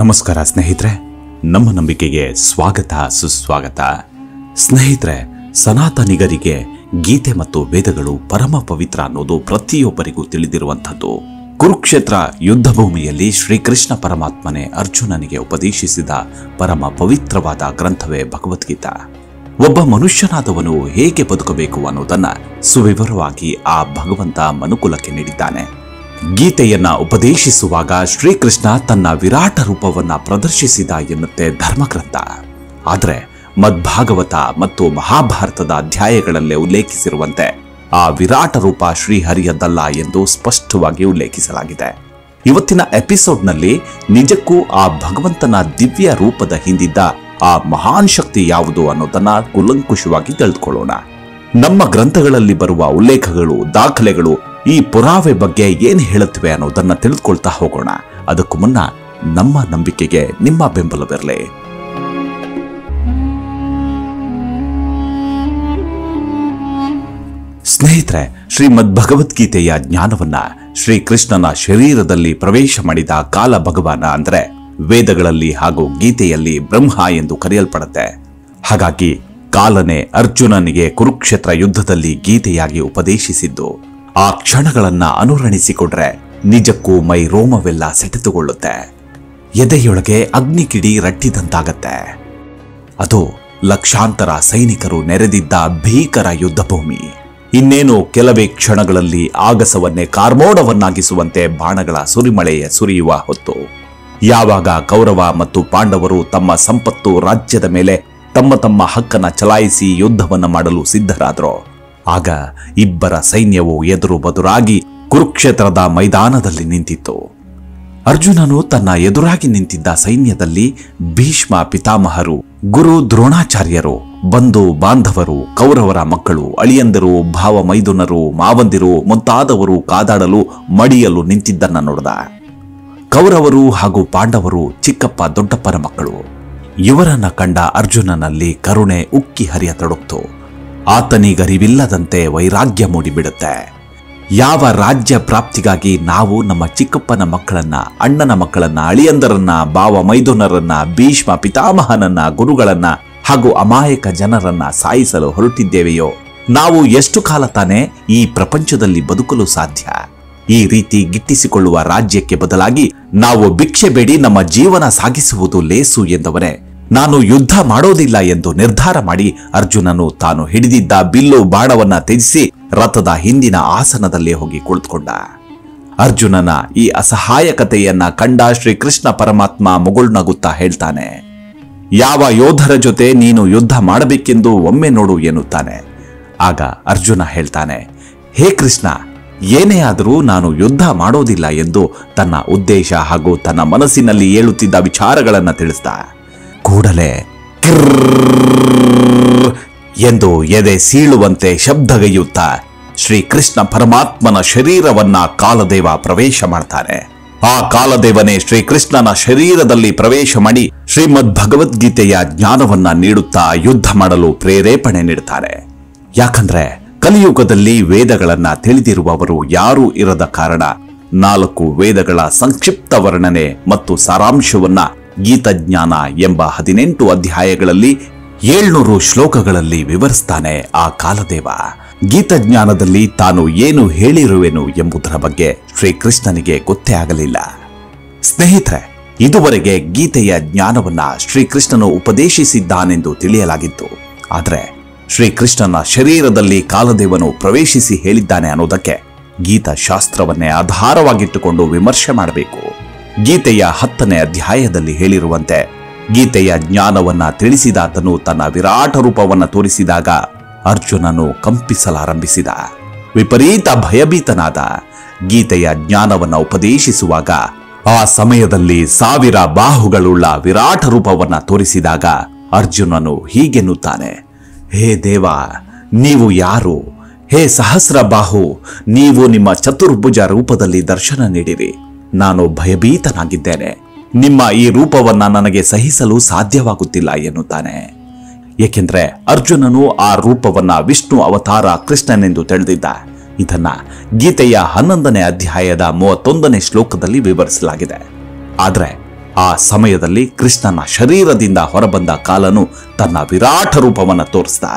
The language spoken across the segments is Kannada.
ನಮಸ್ಕಾರ ಸ್ನೇಹಿತರೆ, ನಮ್ಮ ನಂಬಿಕೆಗೆ ಸ್ವಾಗತ ಸುಸ್ವಾಗತ. ಸ್ನೇಹಿತರೆ, ಸನಾತನಿಗರಿಗೆ ಗೀತೆ ಮತ್ತು ವೇದಗಳು ಪರಮ ಪವಿತ್ರ ಅನ್ನೋದು ಪ್ರತಿಯೊಬ್ಬರಿಗೂ ತಿಳಿದಿರುವಂಥದ್ದು. ಕುರುಕ್ಷೇತ್ರ ಯುದ್ಧ ಭೂಮಿಯಲ್ಲಿ ಶ್ರೀಕೃಷ್ಣ ಪರಮಾತ್ಮನೇ ಅರ್ಜುನನಿಗೆ ಉಪದೇಶಿಸಿದ ಪರಮ ಪವಿತ್ರವಾದ ಗ್ರಂಥವೇ ಭಗವದ್ಗೀತಾ. ಒಬ್ಬ ಮನುಷ್ಯನಾದವನು ಹೇಗೆ ಬದುಕಬೇಕು ಅನ್ನೋದನ್ನ ಸುವಿವರವಾಗಿ ಆ ಭಗವಂತ ಮನುಕುಲಕ್ಕೆ ನೀಡಿದ್ದಾನೆ. ಗೀತೆಯನ್ನ ಉಪದೇಶಿಸುವಾಗ ಶ್ರೀಕೃಷ್ಣ ತನ್ನ ವಿರಾಟ ರೂಪವನ್ನ ಪ್ರದರ್ಶಿಸಿದ ಎನ್ನುತ್ತೆ ಧರ್ಮಗ್ರಂಥ. ಆದರೆ ಮದ್ಭಾಗವತ ಮತ್ತು ಮಹಾಭಾರತದ ಅಧ್ಯಾಯಗಳಲ್ಲೇ ಉಲ್ಲೇಖಿಸಿರುವಂತೆ ಆ ವಿರಾಟ ರೂಪ ಶ್ರೀಹರಿಯದ್ದಲ್ಲ ಎಂದು ಸ್ಪಷ್ಟವಾಗಿ ಉಲ್ಲೇಖಿಸಲಾಗಿದೆ. ಇವತ್ತಿನ ಎಪಿಸೋಡ್ನಲ್ಲಿ ನಿಜಕ್ಕೂ ಆ ಭಗವಂತನ ದಿವ್ಯ ರೂಪದ ಹಿಂದಿದ್ದ ಆ ಮಹಾನ್ ಶಕ್ತಿ ಯಾವುದು ಅನ್ನೋದನ್ನ ಕೂಲಂಕುಷವಾಗಿ ತಿಳಿದುಕೊಳ್ಳೋಣ. ನಮ್ಮ ಗ್ರಂಥಗಳಲ್ಲಿ ಬರುವ ಉಲ್ಲೇಖಗಳು, ದಾಖಲೆಗಳು ಈ ಪುರಾವೆ ಬಗ್ಗೆ ಏನ್ ಹೇಳುತ್ತವೆ ಅನ್ನೋದನ್ನ ತಿಳಿದುಕೊಳ್ತಾ ಹೋಗೋಣ. ಅದಕ್ಕೂ ಮುನ್ನ ನಮ್ಮ ನಂಬಿಕೆಗೆ ನಿಮ್ಮ ಬೆಂಬಲವಿರಲಿ. ಸ್ನೇಹಿತರೆ, ಶ್ರೀಮದ್ ಭಗವದ್ಗೀತೆಯ ಜ್ಞಾನವನ್ನ ಶ್ರೀಕೃಷ್ಣನ ಶರೀರದಲ್ಲಿ ಪ್ರವೇಶ ಮಾಡಿದ ಕಾಲ ಭಗವಾನ ಅಂದ್ರೆ ವೇದಗಳಲ್ಲಿ ಹಾಗೂ ಗೀತೆಯಲ್ಲಿ ಬ್ರಹ್ಮ ಎಂದು ಕರೆಯಲ್ಪಡುತ್ತೆ. ಹಾಗಾಗಿ ಕಾಲನೇ ಅರ್ಜುನನಿಗೆ ಕುರುಕ್ಷೇತ್ರ ಯುದ್ಧದಲ್ಲಿ ಗೀತೆಯಾಗಿ ಉಪದೇಶಿಸಿದ್ದು. ಆ ಕ್ಷಣಗಳನ್ನ ಅನುರಣಿಸಿಕೊಂಡ್ರೆ ನಿಜಕ್ಕೂ ಮೈ ರೋಮವೆಲ್ಲ ಸೆಟೆದುಕೊಳ್ಳುತ್ತೆ, ಎದೆಯೊಳಗೆ ಅಗ್ನಿಕಿಡಿ ರಟ್ಟಿದಂತಾಗತ್ತೆ. ಅದು ಲಕ್ಷಾಂತರ ಸೈನಿಕರು ನೆರೆದಿದ್ದ ಭೀಕರ ಯುದ್ಧ ಭೂಮಿ. ಇನ್ನೇನು ಕೆಲವೇ ಕ್ಷಣಗಳಲ್ಲಿ ಆಗಸವನ್ನೇ ಕಾರ್ಮೋಡವನ್ನಾಗಿಸುವಂತೆ ಬಾಣಗಳ ಸುರಿಮಳೆಯ ಸುರಿಯುವ ಹೊತ್ತು. ಯಾವಾಗ ಕೌರವ ಮತ್ತು ಪಾಂಡವರು ತಮ್ಮ ಸಂಪತ್ತು ರಾಜ್ಯದ ಮೇಲೆ ತಮ್ಮ ತಮ್ಮ ಹಕ್ಕನ್ನ ಚಲಾಯಿಸಿ ಯುದ್ಧವನ್ನ ಮಾಡಲು ಸಿದ್ಧರಾದ್ರೋ, ಆಗ ಇಬ್ಬರ ಸೈನ್ಯವು ಎದುರು ಬದುರಾಗಿ ಕುರುಕ್ಷೇತ್ರದ ಮೈದಾನದಲ್ಲಿ ನಿಂತಿತ್ತು. ಅರ್ಜುನನು ತನ್ನ ಎದುರಾಗಿ ನಿಂತಿದ್ದ ಸೈನ್ಯದಲ್ಲಿ ಭೀಷ್ಮ ಪಿತಾಮಹರು, ಗುರು ದ್ರೋಣಾಚಾರ್ಯರು, ಬಂಧು ಬಾಂಧವರು, ಕೌರವರ ಮಕ್ಕಳು, ಅಳಿಯಂದರು, ಭಾವ ಮೈದುನರು, ಮಾವಂದಿರು ಮುಂತಾದವರು ಕಾದಾಡಲು ಮಡಿಯಲು ನಿಂತಿದ್ದನ್ನ ನೋಡಿದ. ಕೌರವರು ಹಾಗೂ ಪಾಂಡವರು ಚಿಕ್ಕಪ್ಪ ದೊಡ್ಡಪ್ಪರ ಮಕ್ಕಳು. ಇವರನ್ನ ಕಂಡ ಅರ್ಜುನನಲ್ಲಿ ಕರುಣೆ ಉಕ್ಕಿ ಹರಿಯತೊಡಗ್ತು. ಆತನಿಗರಿವಿಲ್ಲದಂತೆ ವೈರಾಗ್ಯ ಮೂಡಿಬಿಡುತ್ತೆ. ಯಾವ ರಾಜ್ಯ ಪ್ರಾಪ್ತಿಗಾಗಿ ನಾವು ನಮ್ಮ ಚಿಕ್ಕಪ್ಪನ ಮಕ್ಕಳನ್ನ, ಅಣ್ಣನ ಮಕ್ಕಳನ್ನ, ಅಳಿಯಂದರನ್ನ, ಭಾವ ಮೈದುನರನ್ನ, ಭೀಷ್ಮ ಪಿತಾಮಹನನ್ನ, ಗುರುಗಳನ್ನ ಹಾಗೂ ಅಮಾಯಕ ಜನರನ್ನ ಸಾಯಿಸಲು ಹೊರಟಿದ್ದೇವೆಯೋ, ನಾವು ಎಷ್ಟು ಕಾಲ ತಾನೇ ಈ ಪ್ರಪಂಚದಲ್ಲಿ ಬದುಕಲು ಸಾಧ್ಯ? ಈ ರೀತಿ ಗಿಟ್ಟಿಸಿಕೊಳ್ಳುವ ರಾಜ್ಯಕ್ಕೆ ಬದಲಾಗಿ ನಾವು ಭಿಕ್ಷೆ ಬೇಡಿ ನಮ್ಮ ಜೀವನ ಸಾಗಿಸುವುದು ಲೇಸು ಎಂದವರೇ ನಾನು ಯುದ್ಧ ಮಾಡೋದಿಲ್ಲ ಎಂದು ನಿರ್ಧಾರ ಮಾಡಿ ಅರ್ಜುನನು ತಾನು ಹಿಡಿದಿದ್ದ ಬಿಲ್ಲು ಬಾಣವನ್ನ ತ್ಯಜಿಸಿ ರಥದ ಹಿಂದಿನ ಆಸನದಲ್ಲಿ ಹೋಗಿ ಕುಳಿತುಕೊಂಡ. ಅರ್ಜುನನ ಈ ಅಸಹಾಯಕತೆಯನ್ನ ಕಂಡ ಶ್ರೀಕೃಷ್ಣ ಪರಮಾತ್ಮ ಮುಗುಳ್ನಗುತ್ತಾ ಹೇಳ್ತಾನೆ, ಯಾವ ಯೋಧರ ಜೊತೆ ನೀನು ಯುದ್ಧ ಮಾಡಬೇಕೆಂದು ಒಮ್ಮೆ ನೋಡು ಎನ್ನುತ್ತಾನೆ. ಆಗ ಅರ್ಜುನ ಹೇಳ್ತಾನೆ, ಹೇ ಕೃಷ್ಣ, ಏನೇ ಆದರೂ ನಾನು ಯುದ್ಧ ಮಾಡೋದಿಲ್ಲ ಎಂದು ತನ್ನ ಉದ್ದೇಶ ಹಾಗೂ ತನ್ನ ಮನಸ್ಸಿನಲ್ಲಿ ಏಳುತ್ತಿದ್ದ ವಿಚಾರಗಳನ್ನ ತಿಳಿಸ್ದ. ಕೂಡಲೇ ಎಂದು ಎದೆ ಸೀಳುವಂತೆ ಶಬ್ದಗೈಯುತ್ತಾ ಶ್ರೀಕೃಷ್ಣ ಪರಮಾತ್ಮನ ಶರೀರವನ್ನ ಕಾಲದೇವ ಪ್ರವೇಶ ಮಾಡ್ತಾನೆ. ಆ ಕಾಲದೇವನೇ ಶ್ರೀಕೃಷ್ಣನ ಶರೀರದಲ್ಲಿ ಪ್ರವೇಶ ಮಾಡಿ ಶ್ರೀಮದ್ ಭಗವದ್ಗೀತೆಯ ಜ್ಞಾನವನ್ನ ನೀಡುತ್ತಾ ಯುದ್ಧ ಮಾಡಲು ಪ್ರೇರೇಪಣೆ ನೀಡುತ್ತಾರೆ. ಯಾಕಂದ್ರೆ ಕಲಿಯುಗದಲ್ಲಿ ವೇದಗಳನ್ನ ತಿಳಿದಿರುವವರು ಯಾರೂ ಇರದ ಕಾರಣ 4 ವೇದಗಳ ಸಂಕ್ಷಿಪ್ತ ವರ್ಣನೆ ಮತ್ತು ಸಾರಾಂಶವನ್ನ ಗೀತಜ್ಞಾನ ಎಂಬ 18 ಅಧ್ಯಾಯಗಳಲ್ಲಿ 700 ಶ್ಲೋಕಗಳಲ್ಲಿ ವಿವರಿಸ್ತಾನೆ ಆ ಕಾಲದೇವ. ಗೀತಜ್ಞಾನದಲ್ಲಿ ತಾನು ಏನು ಹೇಳಿರುವೆನು ಎಂಬುದರ ಬಗ್ಗೆ ಶ್ರೀಕೃಷ್ಣನಿಗೆ ಗೊತ್ತೇ ಆಗಲಿಲ್ಲ. ಸ್ನೇಹಿತರೆ, ಇದುವರೆಗೆ ಗೀತೆಯ ಜ್ಞಾನವನ್ನ ಶ್ರೀಕೃಷ್ಣನು ಉಪದೇಶಿಸಿದ್ದಾನೆಂದು ತಿಳಿಯಲಾಗಿತ್ತು. ಆದರೆ ಶ್ರೀಕೃಷ್ಣನ ಶರೀರದಲ್ಲಿ ಕಾಲದೇವನು ಪ್ರವೇಶಿಸಿ ಹೇಳಿದ್ದಾನೆ ಅನ್ನೋದಕ್ಕೆ ಗೀತಾ ಶಾಸ್ತ್ರವನ್ನೇ ಆಧಾರವಾಗಿಟ್ಟುಕೊಂಡು ವಿಮರ್ಶೆ ಮಾಡಬೇಕು. ಗೀತೆಯ 10ನೇ ಅಧ್ಯಾಯದಲ್ಲಿ ಹೇಳಿರುವಂತೆ ಗೀತೆಯ ಜ್ಞಾನವನ್ನ ತಿಳಿಸಿದಾತನು ತನ್ನ ವಿರಾಟ ರೂಪವನ್ನ ತೋರಿಸಿದಾಗ ಅರ್ಜುನನು ಕಂಪಿಸಲಾರಂಭಿಸಿದ. ವಿಪರೀತ ಭಯಭೀತನಾದ. ಗೀತೆಯ ಜ್ಞಾನವನ್ನ ಉಪದೇಶಿಸುವಾಗ ಆ ಸಮಯದಲ್ಲಿ 1000 ಬಾಹುಗಳುಳ್ಳ ವಿರಾಟ ರೂಪವನ್ನ ತೋರಿಸಿದಾಗ ಅರ್ಜುನನು ಹೀಗೆನ್ನುತ್ತಾನೆ, ಹೇ ದೇವ, ನೀವು ಯಾರು? ಹೇ ಸಹಸ್ರ ಬಾಹು, ನೀವು ನಿಮ್ಮ ಚತುರ್ಭುಜ ರೂಪದಲ್ಲಿ ದರ್ಶನ ನೀಡಿರಿ. ನಾನು ಭಯಭೀತನಾಗಿದ್ದೇನೆ. ನಿಮ್ಮ ಈ ರೂಪವನ್ನ ನನಗೆ ಸಹಿಸಲು ಸಾಧ್ಯವಾಗುತ್ತಿಲ್ಲ ಎನ್ನುತ್ತಾನೆ. ಏಕೆಂದ್ರೆ ಅರ್ಜುನನು ಆ ರೂಪವನ್ನ ವಿಷ್ಣು ಅವತಾರ ಕೃಷ್ಣನೆಂದು ತಿಳಿದಿದ್ದ. ಇದನ್ನ ಗೀತೆಯ 11ನೇ ಅಧ್ಯಾಯದ 31ನೇ ಶ್ಲೋಕದಲ್ಲಿ ವಿವರಿಸಲಾಗಿದೆ. ಆದರೆ ಆ ಸಮಯದಲ್ಲಿ ಕೃಷ್ಣನ ಶರೀರದಿಂದ ಹೊರಬಂದ ಕಾಲನು ತನ್ನ ವಿರಾಟ ರೂಪವನ್ನು ತೋರಿಸಿದ.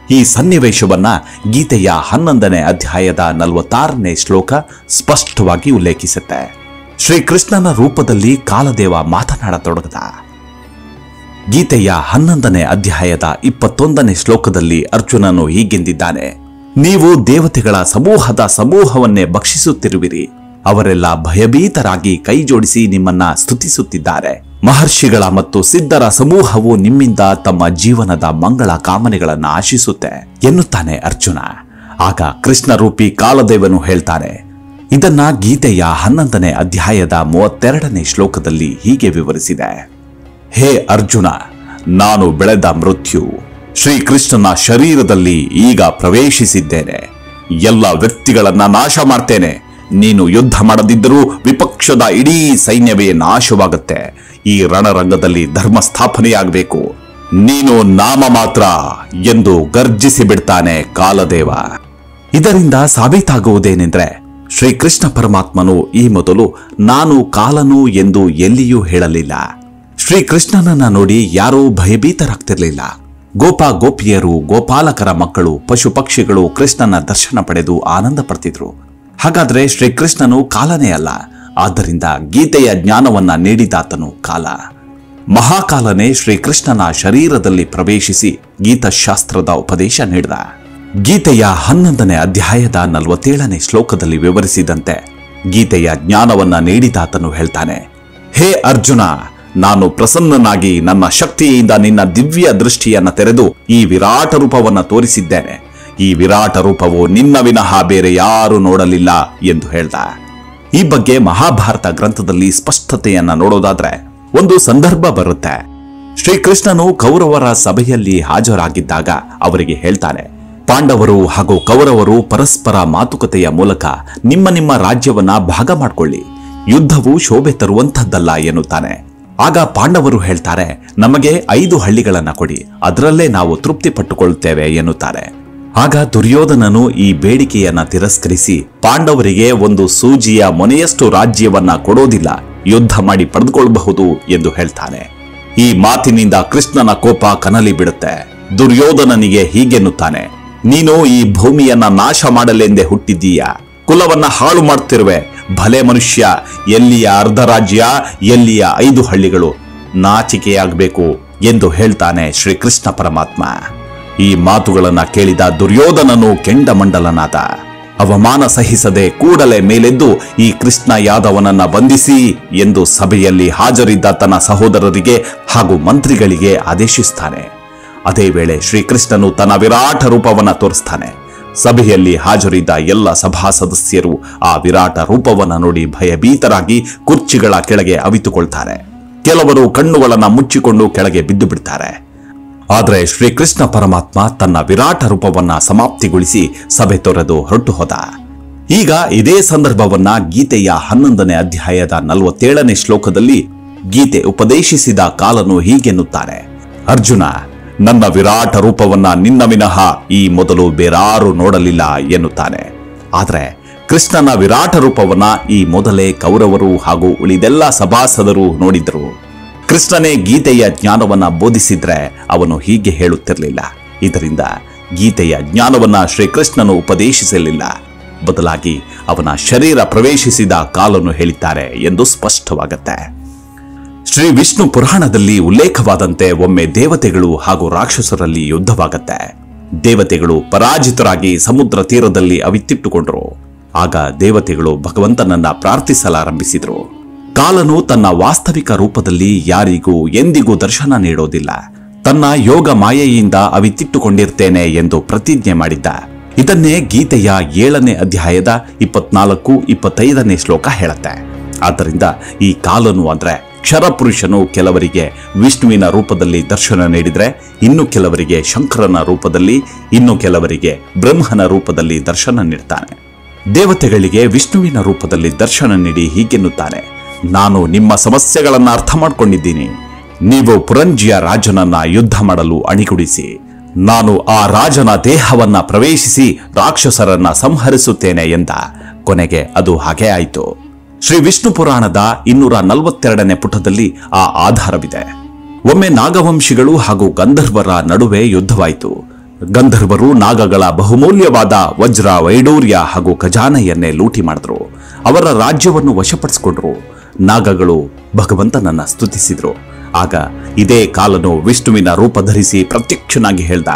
ಈ ಸನ್ನಿವೇಶವನ್ನ ಗೀತೆಯ 11ನೇ ಅಧ್ಯಾಯದ 46ನೇ ಶ್ಲೋಕ ಸ್ಪಷ್ಟವಾಗಿ ಉಲ್ಲೇಖಿಸುತ್ತೆ. ಶ್ರೀಕೃಷ್ಣನ ರೂಪದಲ್ಲಿ ಕಾಲದೇವ ಮಾತನಾಡತೊಡಗಿದ. ಗೀತೆಯ 11ನೇ ಅಧ್ಯಾಯದ 21ನೇ ಶ್ಲೋಕದಲ್ಲಿ ಅರ್ಜುನನು ಹೀಗೆಂದಿದ್ದಾನೆ: ನೀವು ದೇವತೆಗಳ ಸಮೂಹವನ್ನೇ ಭಕ್ಷಿಸುತ್ತಿರುವಿರಿ. ಅವರೆಲ್ಲ ಭಯಭೀತರಾಗಿ ಕೈಜೋಡಿಸಿ ನಿಮ್ಮನ್ನ ಸ್ತುತಿಸುತ್ತಿದ್ದಾರೆ. ಮಹರ್ಷಿಗಳ ಮತ್ತು ಸಿದ್ಧರ ಸಮೂಹವು ನಿಮ್ಮಿಂದ ತಮ್ಮ ಜೀವನದ ಮಂಗಳ ಕಾಮನೆಗಳನ್ನು ಆಶಿಸುತ್ತೆ ಎನ್ನುತ್ತಾನೆ ಅರ್ಜುನ. ಆಗ ಕೃಷ್ಣರೂಪಿ ಕಾಲದೇವನು ಹೇಳ್ತಾನೆ. ಇದನ್ನ ಗೀತೆಯ 11ನೇ ಅಧ್ಯಾಯದ 32ನೇ ಶ್ಲೋಕದಲ್ಲಿ ಹೀಗೆ ವಿವರಿಸಿದೆ: ಹೇ ಅರ್ಜುನ, ನಾನು ಬೆಳೆದ ಮೃತ್ಯು ಶ್ರೀಕೃಷ್ಣನ ಶರೀರದಲ್ಲಿ ಈಗ ಪ್ರವೇಶಿಸಿದ್ದೇನೆ. ಎಲ್ಲ ವ್ಯಕ್ತಿಗಳನ್ನ ನಾಶ ಮಾಡ್ತೇನೆ. ನೀನು ಯುದ್ಧ ಮಾಡದಿದ್ದರೂ ವಿಪಕ್ಷದ ಇಡೀ ಸೈನ್ಯವೇ ನಾಶವಾಗುತ್ತೆ. ಈ ರಣರಂಗದಲ್ಲಿ ಧರ್ಮ ಸ್ಥಾಪನೆಯಾಗಬೇಕು. ನೀನು ನಾಮ ಮಾತ್ರ ಎಂದು ಗರ್ಜಿಸಿ ಬಿಡ್ತಾನೆ ಕಾಲದೇವ. ಇದರಿಂದ ಸಾಬೀತಾಗುವುದೇನೆಂದ್ರೆ, ಶ್ರೀಕೃಷ್ಣ ಪರಮಾತ್ಮನು ಈ ಮೊದಲು ನಾನು ಕಾಲನು ಎಂದು ಎಲ್ಲಿಯೂ ಹೇಳಲಿಲ್ಲ. ಶ್ರೀಕೃಷ್ಣನನ್ನ ನೋಡಿ ಯಾರೂ ಭಯಭೀತರಾಗ್ತಿರ್ಲಿಲ್ಲ. ಗೋಪಿಯರು, ಗೋಪಾಲಕರ ಮಕ್ಕಳು, ಪಶು ಪಕ್ಷಿಗಳು ಕೃಷ್ಣನ ದರ್ಶನ ಪಡೆದು ಆನಂದ ಪಡ್ತಿದ್ರು. ಹಾಗಾದ್ರೆ ಶ್ರೀಕೃಷ್ಣನು ಕಾಲನೇ ಅಲ್ಲ. ಆದ್ದರಿಂದ ಗೀತೆಯ ಜ್ಞಾನವನ್ನ ನೀಡಿದಾತನು ಕಾಲ. ಮಹಾಕಾಲನೇ ಶ್ರೀಕೃಷ್ಣನ ಶರೀರದಲ್ಲಿ ಪ್ರವೇಶಿಸಿ ಗೀತಶಾಸ್ತ್ರದ ಉಪದೇಶ ನೀಡಿದ. ಗೀತೆಯ 11ನೇ ಅಧ್ಯಾಯದ 47ನೇ ಶ್ಲೋಕದಲ್ಲಿ ವಿವರಿಸಿದಂತೆ ಗೀತೆಯ ಜ್ಞಾನವನ್ನ ನೀಡಿದಾತನು ಹೇಳ್ತಾನೆ: ಹೇ ಅರ್ಜುನ, ನಾನು ಪ್ರಸನ್ನನಾಗಿ ನನ್ನ ಶಕ್ತಿಯಿಂದ ನಿನ್ನ ದಿವ್ಯ ದೃಷ್ಟಿಯನ್ನ ತೆರೆದು ಈ ವಿರಾಟ ರೂಪವನ್ನ ತೋರಿಸಿದ್ದೇನೆ. ಈ ವಿರಾಟ ರೂಪವು ನಿನ್ನ ವಿನಃ ಬೇರೆ ಯಾರು ನೋಡಲಿಲ್ಲ ಎಂದು ಹೇಳ್ದ. ಈ ಬಗ್ಗೆ ಮಹಾಭಾರತ ಗ್ರಂಥದಲ್ಲಿ ಸ್ಪಷ್ಟತೆಯನ್ನ ನೋಡೋದಾದ್ರೆ ಒಂದು ಸಂದರ್ಭ ಬರುತ್ತೆ. ಶ್ರೀಕೃಷ್ಣನು ಕೌರವರ ಸಭೆಯಲ್ಲಿ ಹಾಜರಾಗಿದ್ದಾಗ ಅವರಿಗೆ ಹೇಳ್ತಾನೆ: ಪಾಂಡವರು ಹಾಗೂ ಕೌರವರು ಪರಸ್ಪರ ಮಾತುಕತೆಯ ಮೂಲಕ ನಿಮ್ಮ ನಿಮ್ಮ ರಾಜ್ಯವನ್ನ ಭಾಗ ಮಾಡಿಕೊಳ್ಳಿ. ಯುದ್ಧವು ಶೋಭೆ ತರುವಂತದ್ದಲ್ಲ ಎನ್ನುತ್ತಾನೆ. ಆಗ ಪಾಂಡವರು ಹೇಳ್ತಾರೆ: ನಮಗೆ 5 ಹಳ್ಳಿಗಳನ್ನ ಕೊಡಿ, ಅದರಲ್ಲೇ ನಾವು ತೃಪ್ತಿ ಪಟ್ಟುಕೊಳ್ಳುತ್ತೇವೆ ಎನ್ನುತ್ತಾರೆ. ಆಗ ದುರ್ಯೋಧನನು ಈ ಬೇಡಿಕೆಯನ್ನ ತಿರಸ್ಕರಿಸಿ ಪಾಂಡವರಿಗೆ ಒಂದು ಸೂಜಿಯ ಮೊನೆಯಷ್ಟು ರಾಜ್ಯವನ್ನ ಕೊಡೋದಿಲ್ಲ, ಯುದ್ಧ ಮಾಡಿ ಪಡೆದುಕೊಳ್ಳಬಹುದು ಎಂದು ಹೇಳ್ತಾನೆ. ಈ ಮಾತಿನಿಂದ ಕೃಷ್ಣನ ಕೋಪ ಕನಲಿ ಬಿಡುತ್ತೆ. ದುರ್ಯೋಧನನಿಗೆ ಹೀಗೆನ್ನುತ್ತಾನೆ: ನೀನು ಈ ಭೂಮಿಯನ್ನ ನಾಶ ಮಾಡಲೆಂದೇ ಹುಟ್ಟಿದ್ದೀಯ, ಕುಲವನ್ನ ಹಾಳು ಮಾಡ್ತಿರುವೆ. ಭಲೆ ಮನುಷ್ಯ, ಎಲ್ಲಿಯ ಅರ್ಧ ರಾಜ್ಯ, ಎಲ್ಲಿಯ 5 ಹಳ್ಳಿಗಳು, ನಾಚಿಕೆಯಾಗಬೇಕು ಎಂದು ಹೇಳ್ತಾನೆ ಶ್ರೀಕೃಷ್ಣ ಪರಮಾತ್ಮ. ಈ ಮಾತುಗಳನ್ನ ಕೇಳಿದ ದುರ್ಯೋಧನನು ಕೆಂಡಮಂಡಲನಾದ. ಅವಮಾನ ಸಹಿಸದೆ ಕೂಡಲೇ ಮೇಲೆದ್ದು ಈ ಕೃಷ್ಣ ಯಾದವನನ್ನ ಬಂಧಿಸಿ ಎಂದು ಸಭೆಯಲ್ಲಿ ಹಾಜರಿದ್ದ ತನ್ನ ಸಹೋದರರಿಗೆ ಹಾಗೂ ಮಂತ್ರಿಗಳಿಗೆ ಆದೇಶಿಸ್ತಾನೆ. ಅದೇ ವೇಳೆ ಶ್ರೀಕೃಷ್ಣನು ತನ್ನ ವಿರಾಟ ರೂಪವನ್ನ ತೋರಿಸ್ತಾನೆ. ಸಭೆಯಲ್ಲಿ ಹಾಜರಿದ್ದ ಎಲ್ಲ ಸಭಾ ಸದಸ್ಯರು ಆ ವಿರಾಟ ರೂಪವನ್ನ ನೋಡಿ ಭಯಭೀತರಾಗಿ ಕುರ್ಚಿಗಳ ಕೆಳಗೆ ಅವಿತುಕೊಳ್ತಾರೆ. ಕೆಲವರು ಕಣ್ಣುಗಳನ್ನ ಮುಚ್ಚಿಕೊಂಡು ಕೆಳಗೆ ಬಿದ್ದು ಬಿಡ್ತಾರೆ. ಆದರೆ ಶ್ರೀಕೃಷ್ಣ ಪರಮಾತ್ಮ ತನ್ನ ವಿರಾಟ ರೂಪವನ್ನ ಸಮಾಪ್ತಿಗೊಳಿಸಿ ಸಭೆ ತೊರೆದು ಹೊರಟು ಹೋದ. ಈಗ ಇದೇ ಸಂದರ್ಭವನ್ನ ಗೀತೆಯ 11ನೇ ಅಧ್ಯಾಯದ 47ನೇ ಶ್ಲೋಕದಲ್ಲಿ ಗೀತೆ ಉಪದೇಶಿಸಿದ ಕಾಲನು ಹೀಗೆನ್ನುತ್ತಾನೆ: ಅರ್ಜುನ, ನನ್ನ ವಿರಾಟ ರೂಪವನ್ನ ನಿನ್ನ ವಿನಃ ಈ ಮೊದಲು ಬೇರಾರು ನೋಡಲಿಲ್ಲ ಎನ್ನುತ್ತಾನೆ. ಆದರೆ ಕೃಷ್ಣನ ವಿರಾಟ ರೂಪವನ್ನ ಈ ಮೊದಲೇ ಕೌರವರು ಹಾಗೂ ಉಳಿದೆಲ್ಲ ಸಭಾಸದರು ನೋಡಿದ್ರು. ಕೃಷ್ಣನೇ ಗೀತೆಯ ಜ್ಞಾನವನ್ನ ಬೋಧಿಸಿದ್ರೆ ಅವನು ಹೀಗೆ ಹೇಳುತ್ತಿರಲಿಲ್ಲ. ಇದರಿಂದ ಗೀತೆಯ ಜ್ಞಾನವನ್ನ ಶ್ರೀಕೃಷ್ಣನು ಉಪದೇಶಿಸಲಿಲ್ಲ, ಬದಲಾಗಿ ಅವನ ಶರೀರ ಪ್ರವೇಶಿಸಿದ ಕಾಲನು ಹೇಳಿದ್ದಾರೆ ಎಂದು ಸ್ಪಷ್ಟವಾಗುತ್ತೆ. ಶ್ರೀ ವಿಷ್ಣು ಪುರಾಣದಲ್ಲಿ ಉಲ್ಲೇಖವಾದಂತೆ ಒಮ್ಮೆ ದೇವತೆಗಳು ಹಾಗೂ ರಾಕ್ಷಸರಲ್ಲಿ ಯುದ್ಧವಾಗತ್ತೆ. ದೇವತೆಗಳು ಪರಾಜಿತರಾಗಿ ಸಮುದ್ರ ತೀರದಲ್ಲಿ ಅವಿತಿಟ್ಟುಕೊಂಡ್ರು. ಆಗ ದೇವತೆಗಳು ಭಗವಂತನನ್ನ ಪ್ರಾರ್ಥಿಸಲಾರಂಭಿಸಿದ್ರು. ಕಾಲನು ತನ್ನ ವಾಸ್ತವಿಕ ರೂಪದಲ್ಲಿ ಯಾರಿಗೂ ಎಂದಿಗೂ ದರ್ಶನ ನೀಡೋದಿಲ್ಲ. ತನ್ನ ಯೋಗ ಮಾಯೆಯಿಂದ ಅವಿತಿಟ್ಟುಕೊಂಡಿರ್ತೇನೆ ಎಂದು ಪ್ರತಿಜ್ಞೆ ಮಾಡಿದ್ದ. ಇದನ್ನೇ ಗೀತೆಯ 7ನೇ ಅಧ್ಯಾಯದ 24-25ನೇ ಶ್ಲೋಕ ಹೇಳುತ್ತೆ. ಆದ್ದರಿಂದ ಈ ಕಾಲನು ಅಂದ್ರೆ ಕ್ಷರಪುರುಷನು ಕೆಲವರಿಗೆ ವಿಷ್ಣುವಿನ ರೂಪದಲ್ಲಿ ದರ್ಶನ ನೀಡಿದ್ರೆ, ಇನ್ನು ಕೆಲವರಿಗೆ ಶಂಕರನ ರೂಪದಲ್ಲಿ, ಇನ್ನು ಕೆಲವರಿಗೆ ಬ್ರಹ್ಮನ ರೂಪದಲ್ಲಿ ದರ್ಶನ ನೀಡ್ತಾನೆ. ದೇವತೆಗಳಿಗೆ ವಿಷ್ಣುವಿನ ರೂಪದಲ್ಲಿ ದರ್ಶನ ನೀಡಿ ಹೀಗೆನ್ನುತ್ತಾನೆ: ನಾನು ನಿಮ್ಮ ಸಮಸ್ಯೆಗಳನ್ನ ಅರ್ಥ ಮಾಡ್ಕೊಂಡಿದ್ದೀನಿ. ನೀವು ಪುರಂಜಿಯ ರಾಜನನ್ನ ಯುದ್ಧ ಮಾಡಲು ಅಣಿಗುಡಿಸಿ, ನಾನು ಆ ರಾಜನ ದೇಹವನ್ನ ಪ್ರವೇಶಿಸಿ ರಾಕ್ಷಸರನ್ನ ಸಂಹರಿಸುತ್ತೇನೆ ಎಂದ. ಕೊನೆಗೆ ಅದು ಹಾಗೆ ಆಯಿತು. ಶ್ರೀ ವಿಷ್ಣು ಪುರಾಣದ 242ನೇ ಪುಟದಲ್ಲಿ ಆ ಆಧಾರವಿದೆ. ಒಮ್ಮೆ ನಾಗವಂಶಿಗಳು ಹಾಗೂ ಗಂಧರ್ವರ ನಡುವೆ ಯುದ್ಧವಾಯಿತು. ಗಂಧರ್ವರು ನಾಗಗಳ ಬಹುಮೂಲ್ಯವಾದ ವಜ್ರ, ವೈಡೂರ್ಯ ಹಾಗೂ ಖಜಾನೆಯನ್ನೇ ಲೂಟಿ ಮಾಡಿದ್ರು. ಅವರ ರಾಜ್ಯವನ್ನು ವಶಪಡಿಸಿಕೊಂಡ್ರು. ನಾಗಗಳು ಭಗವಂತನನ್ನ ಸ್ತುತಿಸಿದ್ರು. ಆಗ ಇದೇ ಕಾಲನು ವಿಷ್ಣುವಿನ ರೂಪ ಧರಿಸಿ ಪ್ರತ್ಯಕ್ಷನಾಗಿ ಹೇಳ್ದ,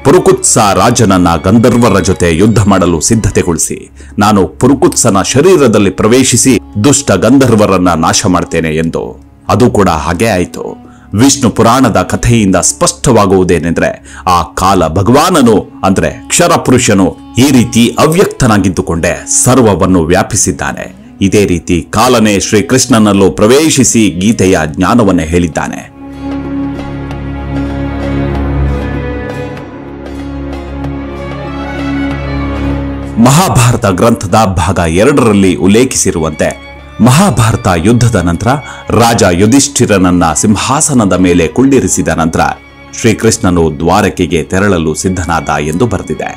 ಪುರುಕುತ್ಸ ರಾಜನನ್ನ ಗಂಧರ್ವರ ಜೊತೆ ಯುದ್ಧ ಮಾಡಲು ಸಿದ್ಧತೆಗೊಳಿಸಿ. ನಾನು ಪುರುಕುತ್ಸನ ಶರೀರದಲ್ಲಿ ಪ್ರವೇಶಿಸಿ ದುಷ್ಟ ಗಂಧರ್ವರನ್ನ ನಾಶ ಮಾಡ್ತೇನೆ ಎಂದು. ಅದು ಕೂಡ ಹಾಗೆ ಆಯಿತು. ವಿಷ್ಣು ಪುರಾಣದ ಕಥೆಯಿಂದ ಸ್ಪಷ್ಟವಾಗುವುದೇನೆಂದ್ರೆ, ಆ ಕಾಲ ಭಗವಾನನು ಅಂದ್ರೆ ಕ್ಷರ ಪುರುಷನು ಈ ರೀತಿ ಅವ್ಯಕ್ತನಾಗಿದ್ದುಕೊಂಡೇ ಸರ್ವವನ್ನು ವ್ಯಾಪಿಸಿದ್ದಾನೆ. ಇದೇ ರೀತಿ ಕಾಲನೇ ಶ್ರೀಕೃಷ್ಣನಲ್ಲೂ ಪ್ರವೇಶಿಸಿ ಗೀತೆಯ ಜ್ಞಾನವನ್ನೇ ಹೇಳಿದ್ದಾನೆ. ಮಹಾಭಾರತ ಗ್ರಂಥದ ಭಾಗ 2ರಲ್ಲಿ ಉಲ್ಲೇಖಿಸಿರುವಂತೆ, ಮಹಾಭಾರತ ಯುದ್ಧದ ನಂತರ ರಾಜ ಯುಧಿಷ್ಠಿರನನ್ನ ಸಿಂಹಾಸನದ ಮೇಲೆ ಕುಳ್ಳಿರಿಸಿದ ನಂತರ ಶ್ರೀಕೃಷ್ಣನು ದ್ವಾರಕೆಗೆ ತೆರಳಲು ಸಿದ್ಧನಾದ ಎಂದು ಬರೆದಿದೆ.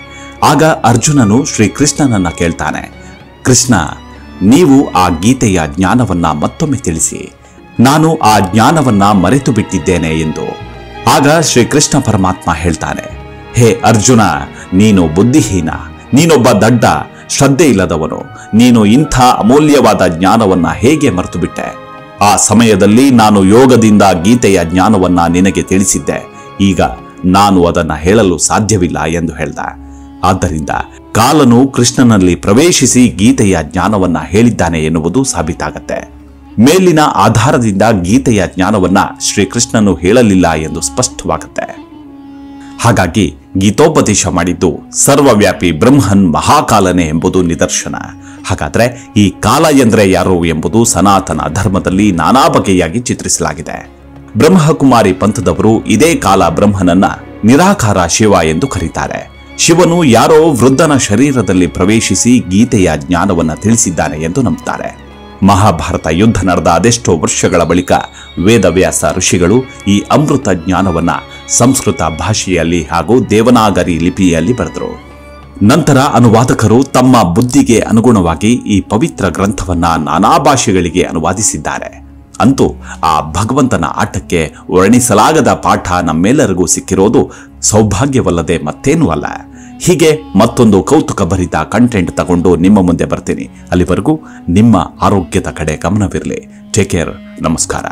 ಆಗ ಅರ್ಜುನನು ಶ್ರೀಕೃಷ್ಣನನ್ನ ಕೇಳ್ತಾನೆ, ಕೃಷ್ಣ, ನೀವು ಆ ಗೀತೆಯ ಜ್ಞಾನವನ್ನ ಮತ್ತೊಮ್ಮೆ ತಿಳಿಸಿ. ನಾನು ಆ ಜ್ಞಾನವನ್ನ ಮರೆತು ಬಿಟ್ಟಿದ್ದೇನೆ ಎಂದು. ಆಗ ಶ್ರೀಕೃಷ್ಣ ಪರಮಾತ್ಮ ಹೇಳ್ತಾನೆ, ಹೇ ಅರ್ಜುನ, ನೀನು ಬುದ್ಧಿಹೀನ, ನೀನೊಬ್ಬ ದಡ್ಡ, ಶ್ರದ್ಧೆ ಇಲ್ಲದವನು. ನೀನು ಇಂಥ ಅಮೂಲ್ಯವಾದ ಜ್ಞಾನವನ್ನ ಹೇಗೆ ಮರೆತು ಬಿಟ್ಟೆ? ಆ ಸಮಯದಲ್ಲಿ ನಾನು ಯೋಗದಿಂದ ಗೀತೆಯ ಜ್ಞಾನವನ್ನ ನಿನಗೆ ತಿಳಿಸಿದ್ದೆ. ಈಗ ನಾನು ಅದನ್ನ ಹೇಳಲು ಸಾಧ್ಯವಿಲ್ಲ ಎಂದು ಹೇಳ್ದ. ಆದ್ದರಿಂದ ಕಾಲನು ಕೃಷ್ಣನಲ್ಲಿ ಪ್ರವೇಶಿಸಿ ಗೀತೆಯ ಜ್ಞಾನವನ್ನ ಹೇಳಿದ್ದಾನೆ ಎನ್ನುವುದು ಸಾಬೀತಾಗತ್ತೆ. ಮೇಲಿನ ಆಧಾರದಿಂದ ಗೀತೆಯ ಜ್ಞಾನವನ್ನ ಶ್ರೀಕೃಷ್ಣನು ಹೇಳಲಿಲ್ಲ ಎಂದು ಸ್ಪಷ್ಟವಾಗುತ್ತೆ. ಹಾಗಾಗಿ ಗೀತೋಪದೇಶ ಮಾಡಿದ್ದು ಸರ್ವವ್ಯಾಪಿ ಬ್ರಹ್ಮನ್ ಮಹಾಕಾಲನೇ ಎಂಬುದು ನಿದರ್ಶನ. ಹಾಗಾದ್ರೆ ಈ ಕಾಲ ಎಂದ್ರೆ ಯಾರು ಎಂಬುದು ಸನಾತನ ಧರ್ಮದಲ್ಲಿ ನಾನಾ ಬಗೆಯಾಗಿ ಚಿತ್ರಿಸಲಾಗಿದೆ. ಬ್ರಹ್ಮಕುಮಾರಿ ಪಂಥದವರು ಇದೇ ಕಾಲ ಬ್ರಹ್ಮನನ್ನ ನಿರಾಕಾರ ಶಿವ ಎಂದು ಕರೀತಾರೆ. ಶಿವನು ಯಾರೋ ವೃದ್ಧನ ಶರೀರದಲ್ಲಿ ಪ್ರವೇಶಿಸಿ ಗೀತೆಯ ಜ್ಞಾನವನ್ನ ತಿಳಿಸಿದ್ದಾನೆ ಎಂದು ನಂಬುತ್ತಾರೆ. ಮಹಾಭಾರತ ಯುದ್ಧ ನಡೆದ ಅದೆಷ್ಟೋ ವರ್ಷಗಳ ಬಳಿಕ ವೇದವ್ಯಾಸ ಋಷಿಗಳು ಈ ಅಮೃತ ಜ್ಞಾನವನ್ನ ಸಂಸ್ಕೃತ ಭಾಷೆಯಲ್ಲಿ ಹಾಗೂ ದೇವನಾಗರಿ ಲಿಪಿಯಲ್ಲಿ ಬರೆದರು. ನಂತರ ಅನುವಾದಕರು ತಮ್ಮ ಬುದ್ಧಿಗೆ ಅನುಗುಣವಾಗಿ ಈ ಪವಿತ್ರ ಗ್ರಂಥವನ್ನ ನಾನಾ ಭಾಷೆಗಳಿಗೆ ಅನುವಾದಿಸಿದ್ದಾರೆ. ಅಂತೂ ಆ ಭಗವಂತನ ಆಟಕ್ಕೆ ವರ್ಣಿಸಲಾಗದ ಪಾಠ ನಮ್ಮೆಲ್ಲರಿಗೂ ಸಿಕ್ಕಿರೋದು ಸೌಭಾಗ್ಯವಲ್ಲದೆ ಮತ್ತೇನೂ ಅಲ್ಲ. ಹೀಗೆ ಮತ್ತೊಂದು ಕೌತುಕ ಭರಿತ ಕಂಟೆಂಟ್ ತಗೊಂಡು ನಿಮ್ಮ ಮುಂದೆ ಬರ್ತೀನಿ. ಅಲ್ಲಿವರೆಗೂ ನಿಮ್ಮ ಆರೋಗ್ಯದ ಕಡೆ ಗಮನವಿರಲಿ. Take care. ನಮಸ್ಕಾರ.